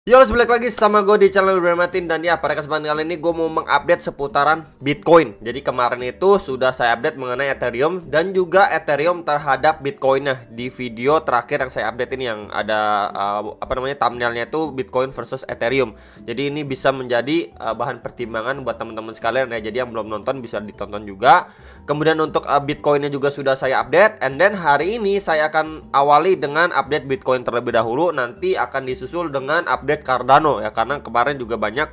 Yo, balik lagi sama gue di channel Bermatin. Dan ya, pada kesempatan kali ini gue mau mengupdate seputaran Bitcoin. Jadi kemarin itu sudah saya update mengenai Ethereum dan juga Ethereum terhadap Bitcoinnya. Di video terakhir yang saya update ini yang ada thumbnailnya itu Bitcoin versus Ethereum. Jadi ini bisa menjadi bahan pertimbangan buat teman-teman sekalian ya. Jadi yang belum nonton bisa ditonton juga. Kemudian untuk Bitcoinnya juga sudah saya update. And then hari ini saya akan awali dengan update Bitcoin terlebih dahulu. Nanti akan disusul dengan update Cardano ya, karena kemarin juga banyak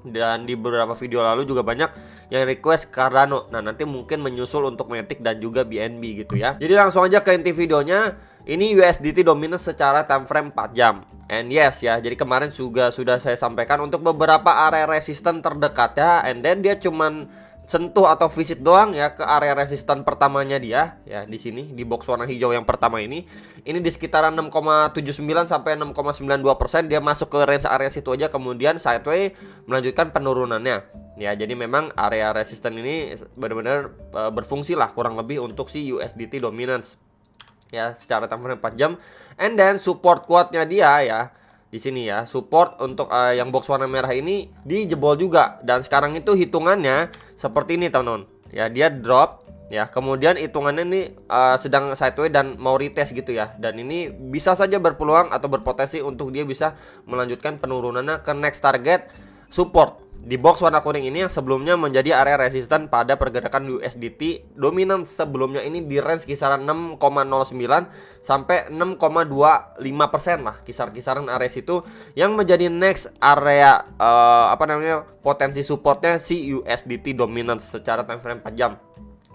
dan di beberapa video lalu juga banyak yang request Cardano. Nah, nanti mungkin menyusul untuk Matic dan juga BNB gitu ya. Jadi langsung aja ke inti videonya. Ini USDT dominance secara time frame 4 jam. And yes ya, jadi kemarin juga sudah saya sampaikan untuk beberapa area resisten terdekat ya. And then dia cuman sentuh atau visit doang ya ke area resisten pertamanya dia ya, di sini di box warna hijau yang pertama ini di sekitaran 6,79 sampai 6,92% dia masuk ke range area situ aja, kemudian sideways melanjutkan penurunannya ya. Jadi memang area resisten ini benar-benar berfungsi lah kurang lebih untuk si USDT dominance ya secara time frame 4 jam. And then support kuatnya dia ya di sini ya, support untuk yang box warna merah ini dijebol juga. Dan sekarang itu hitungannya seperti ini teman-teman ya, dia drop ya, kemudian hitungannya ini sedang sideways dan mau retest gitu ya. Dan ini bisa saja berpeluang atau berpotensi untuk dia bisa melanjutkan penurunannya ke next target support di box warna kuning ini, yang sebelumnya menjadi area resisten pada pergerakan USDT dominan sebelumnya ini di range kisaran 6,09 sampai 6,25% lah, kisar-kisaran area situ yang menjadi next area potensi supportnya si USDT dominan secara time frame 4 jam.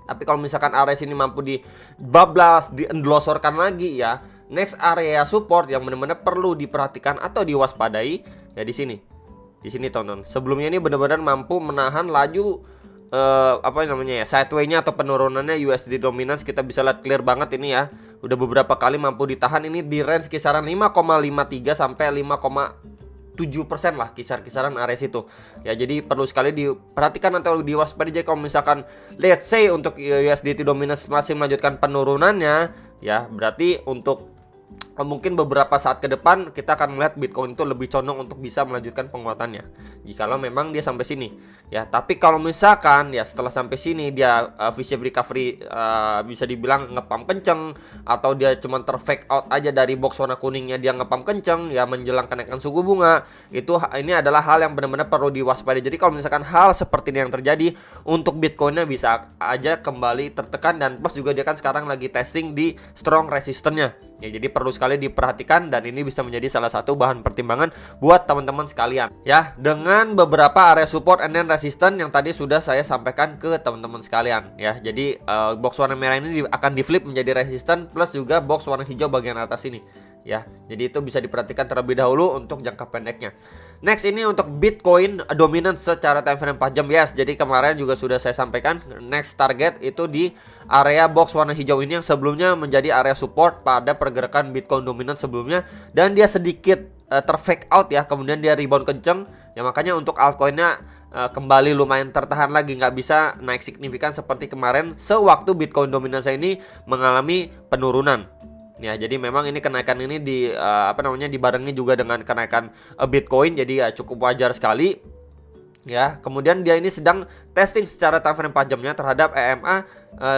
Tapi kalau misalkan area sini mampu dibablas, diendosorkan lagi ya, next area support yang benar-benar perlu diperhatikan atau diwaspadai ya di sini. Di sini teman-teman, sebelumnya ini benar-benar mampu menahan laju sideway-nya atau penurunannya USD dominance. Kita bisa lihat clear banget ini ya, udah beberapa kali mampu ditahan ini di range kisaran 5,53 sampai 5,7% lah, kisar-kisaran area situ ya. Jadi perlu sekali diperhatikan atau diwaspadai. Jadi kalau misalkan let's say untuk USDT dominance masih melanjutkan penurunannya ya, berarti untuk mungkin beberapa saat ke depan kita akan melihat Bitcoin itu lebih condong untuk bisa melanjutkan penguatannya jikalau memang dia sampai sini ya. Tapi kalau misalkan ya setelah sampai sini dia V-shape recovery, bisa dibilang ngepump kenceng, atau dia cuma terfake out aja dari box warna kuningnya dia ngepump kenceng ya menjelang kenaikan suku bunga, ini adalah hal yang benar-benar perlu diwaspadai. Jadi kalau misalkan hal seperti ini yang terjadi, untuk Bitcoinnya bisa aja kembali tertekan, dan plus juga dia kan sekarang lagi testing di strong resistennya ya. Jadi perlu sekali diperhatikan, dan ini bisa menjadi salah satu bahan pertimbangan buat teman-teman sekalian ya, dengan beberapa area support and then resistance yang tadi sudah saya sampaikan ke teman-teman sekalian ya. Jadi box warna merah ini akan di flip menjadi resistance, plus juga box warna hijau bagian atas ini ya. Jadi itu bisa diperhatikan terlebih dahulu untuk jangka pendeknya. Next, ini untuk Bitcoin dominance secara time frame 4 jam. Yes, jadi kemarin juga sudah saya sampaikan next target itu di area box warna hijau ini, yang sebelumnya menjadi area support pada pergerakan Bitcoin dominance sebelumnya, dan dia sedikit terfake out ya, kemudian dia rebound kenceng ya. Makanya untuk altcoinnya kembali lumayan tertahan lagi, nggak bisa naik signifikan seperti kemarin sewaktu Bitcoin dominance ini mengalami penurunan ya. Jadi memang ini kenaikan ini dibarengi juga dengan kenaikan Bitcoin, jadi ya cukup wajar sekali ya. Kemudian dia ini sedang testing secara time frame 4 jamnya terhadap EMA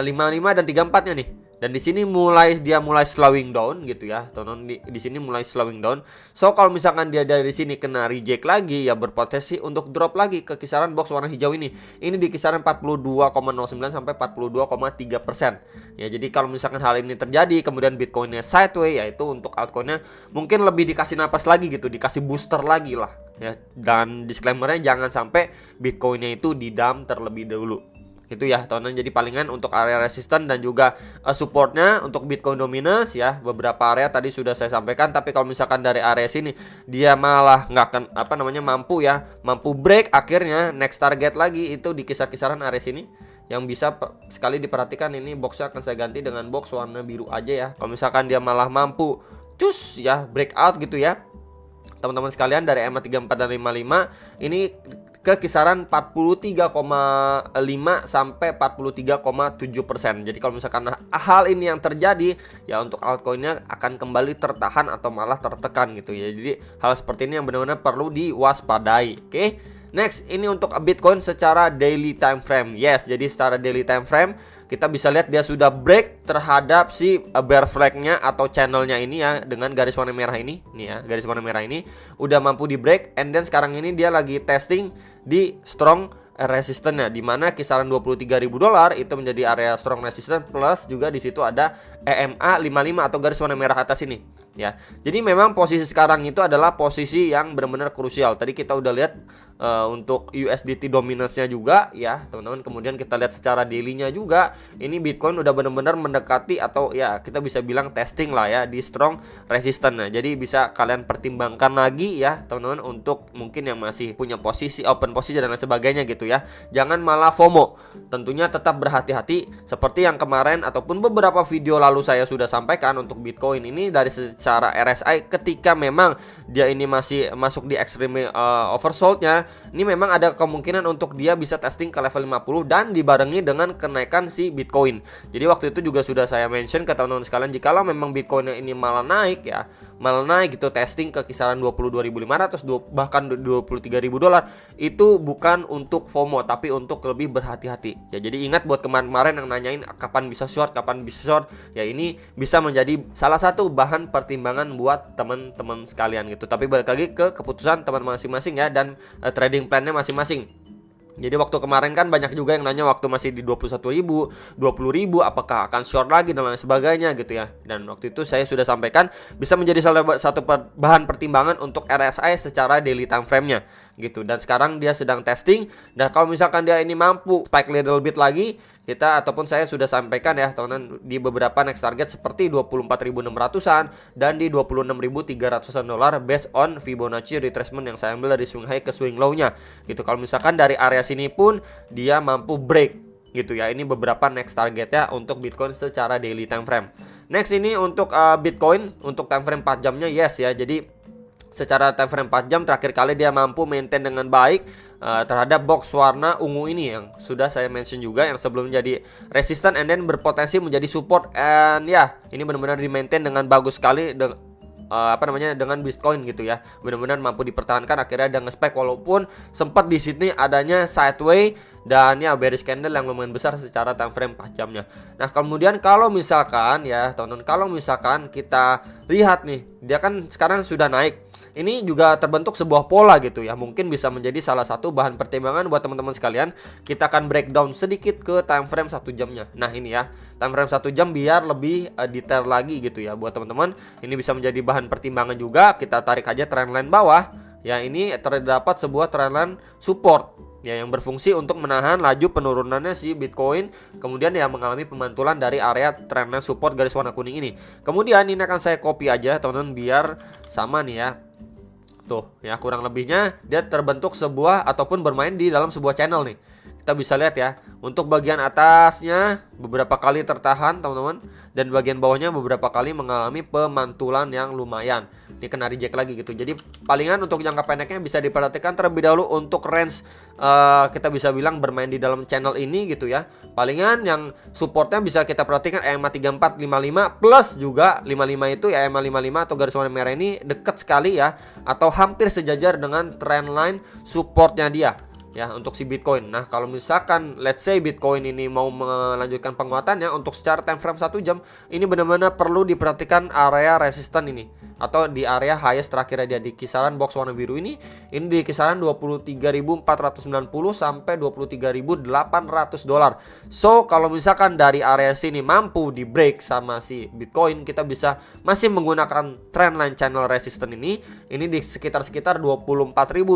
55 dan 34-nya nih. Dan di sini mulai slowing down gitu ya. Tonton di sini mulai slowing down. So kalau misalkan dia dari sini kena reject lagi ya, berpotensi untuk drop lagi ke kisaran box warna hijau ini. Ini di kisaran 42,09 sampai 42,3%. Ya, jadi kalau misalkan hal ini terjadi kemudian Bitcoinnya sideways, yaitu untuk altcoinnya mungkin lebih dikasih napas lagi gitu, dikasih booster lagi lah ya. Dan disclaimernya jangan sampai Bitcoinnya itu di dump terlebih dahulu. Itu ya teman-teman. Jadi palingan untuk area resisten dan juga supportnya untuk Bitcoin dominance ya, beberapa area tadi sudah saya sampaikan. Tapi kalau misalkan dari area sini dia malah nggak akan mampu break, akhirnya next target lagi itu di kisar-kisaran area sini, yang bisa sekali diperhatikan. Ini boxnya akan saya ganti dengan box warna biru aja ya. Kalau misalkan dia malah mampu cus ya breakout gitu ya teman-teman sekalian, dari EMA 34 dan 55 ini ke kisaran 43,5 sampai 43,7%. Jadi kalau misalkan hal ini yang terjadi, ya untuk altcoinnya akan kembali tertahan atau malah tertekan gitu ya. Jadi hal seperti ini yang benar-benar perlu diwaspadai. Oke. Next, ini untuk Bitcoin secara daily time frame. Yes, jadi secara daily time frame kita bisa lihat dia sudah break terhadap si bear flag-nya atau channelnya ini ya, dengan garis warna merah ini. Nih ya, garis warna merah ini udah mampu di break, and then sekarang ini dia lagi testing di strong resistance-nya, di mana kisaran $23.000 itu menjadi area strong resistance, plus juga di situ ada EMA 55 atau garis warna merah atas ini ya. Jadi memang posisi sekarang itu adalah posisi yang benar-benar krusial. Tadi kita udah lihat untuk USDT dominance-nya juga ya teman-teman. Kemudian kita lihat secara daily-nya juga, ini Bitcoin udah benar-benar mendekati atau ya kita bisa bilang testing lah ya di strong resistance. Nah, jadi bisa kalian pertimbangkan lagi ya teman-teman, untuk mungkin yang masih punya posisi open posisi dan lain sebagainya gitu ya. Jangan malah FOMO. Tentunya tetap berhati-hati seperti yang kemarin ataupun beberapa video lalu saya sudah sampaikan untuk Bitcoin ini dari secara RSI, ketika memang dia ini masih masuk di extreme oversold-nya, ini memang ada kemungkinan untuk dia bisa testing ke level 50 dan dibarengi dengan kenaikan si Bitcoin. Jadi waktu itu juga sudah saya mention ke teman-teman sekalian, jikalau memang Bitcoinnya ini malah naik ya, malah naik gitu, testing ke kisaran 22.500 bahkan $23.000, itu bukan untuk FOMO tapi untuk lebih berhati-hati ya. Jadi ingat buat kemarin yang nanyain kapan bisa short, ya ini bisa menjadi salah satu bahan pertimbangan buat teman-teman sekalian gitu. Tapi balik lagi ke keputusan teman masing-masing ya, dan trading plan-nya masing-masing. Jadi waktu kemarin kan banyak juga yang nanya waktu masih di 21.000, 20.000 apakah akan short lagi dan lain sebagainya gitu ya. Dan waktu itu saya sudah sampaikan bisa menjadi salah satu bahan pertimbangan untuk RSI secara daily time frame-nya gitu. Dan sekarang dia sedang testing, dan kalau misalkan dia ini mampu spike little bit lagi, kita ataupun saya sudah sampaikan ya teman-teman di beberapa next target seperti 24.600-an dan di 26.300-an dolar based on Fibonacci retracement yang saya ambil dari swing high ke swing low-nya gitu. Kalau misalkan dari area sini pun dia mampu break gitu ya. Ini beberapa next target ya untuk Bitcoin secara daily time frame. Next ini untuk Bitcoin untuk time frame 4 jamnya yes ya. Jadi secara time frame 4 jam terakhir kali dia mampu maintain dengan baik terhadap box warna ungu ini yang sudah saya mention juga, yang sebelum jadi resistant and then berpotensi menjadi support, and ya ini benar-benar di maintain dengan bagus sekali dengan Bitcoin gitu ya. Benar-benar mampu dipertahankan, akhirnya ada nge-spike walaupun sempat di sini adanya sideway dan ya bearish candle yang lumayan besar secara time frame 4 jamnya. Nah, kemudian kalau misalkan ya teman-teman, kalau misalkan kita lihat nih, dia kan sekarang sudah naik. Ini juga terbentuk sebuah pola gitu ya. Mungkin bisa menjadi salah satu bahan pertimbangan buat teman-teman sekalian. Kita akan breakdown sedikit ke time frame 1 jamnya. Nah, ini ya, time frame 1 jam biar lebih detail lagi gitu ya buat teman-teman. Ini bisa menjadi bahan pertimbangan juga. Kita tarik aja trendline bawah. Ya, ini terdapat sebuah trendline support ya yang berfungsi untuk menahan laju penurunannya si Bitcoin, kemudian ya mengalami pemantulan dari area trendline support garis warna kuning ini. Kemudian ini akan saya copy aja teman-teman biar sama nih ya. Tuh ya, kurang lebihnya dia terbentuk sebuah ataupun bermain di dalam sebuah channel nih. Kita bisa lihat ya, untuk bagian atasnya beberapa kali tertahan teman-teman, dan bagian bawahnya beberapa kali mengalami pemantulan yang lumayan. Ini kena reject lagi gitu. Jadi palingan untuk jangka pendeknya bisa diperhatikan terlebih dahulu untuk range kita bisa bilang bermain di dalam channel ini gitu ya. Palingan yang supportnya bisa kita perhatikan EMA 3455 plus juga 55 itu ya, EMA 55 atau garis warna merah ini dekat sekali ya, atau hampir sejajar dengan trendline supportnya dia ya untuk si Bitcoin. Nah, kalau misalkan let's say Bitcoin ini mau melanjutkan penguatannya untuk secara time frame 1 jam, ini benar-benar perlu diperhatikan area resisten ini atau di area highest terakhir dia di kisaran box warna biru ini di kisaran 23.490 sampai 23.800 dolar. So, kalau misalkan dari area sini mampu di break sama si Bitcoin, kita bisa masih menggunakan trendline channel resistance ini di sekitar 24.000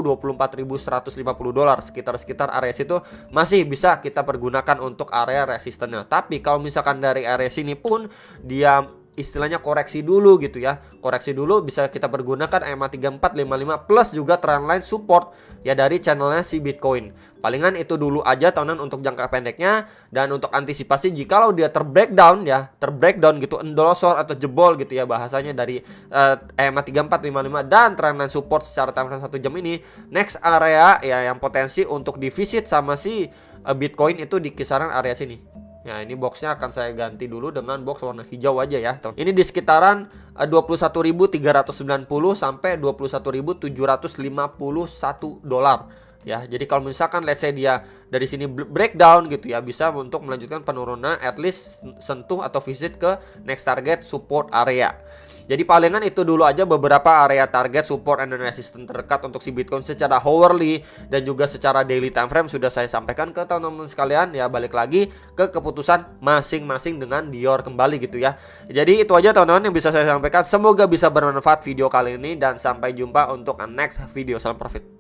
24.150 dolar, sekitar area situ masih bisa kita pergunakan untuk area resistennya. Tapi kalau misalkan dari area sini pun dia istilahnya koreksi dulu gitu ya. Koreksi dulu bisa kita pergunakan EMA 3455 plus juga trendline support ya dari channelnya si Bitcoin. Palingan itu dulu aja teman-teman untuk jangka pendeknya. Dan untuk antisipasi jikalau dia terbreakdown gitu, endolosor atau jebol gitu ya bahasanya dari EMA 3455 dan trendline support secara time frame 1 jam ini, next area ya yang potensi untuk divisit sama si Bitcoin itu di kisaran area sini. Ya, ini boxnya akan saya ganti dulu dengan box warna hijau aja ya. Ini di sekitaran 21.390 sampai 21.751 dolar. Ya, jadi kalau misalkan let's say dia dari sini breakdown gitu ya, bisa untuk melanjutkan penurunan at least sentuh atau visit ke next target support area. Jadi palingan itu dulu aja beberapa area target support and resistance terdekat untuk si Bitcoin secara hourly dan juga secara daily time frame sudah saya sampaikan ke teman-teman sekalian. Ya, balik lagi ke keputusan masing-masing dengan Dior kembali gitu ya. Jadi itu aja teman-teman yang bisa saya sampaikan. Semoga bisa bermanfaat video kali ini dan sampai jumpa untuk next video. Salam profit.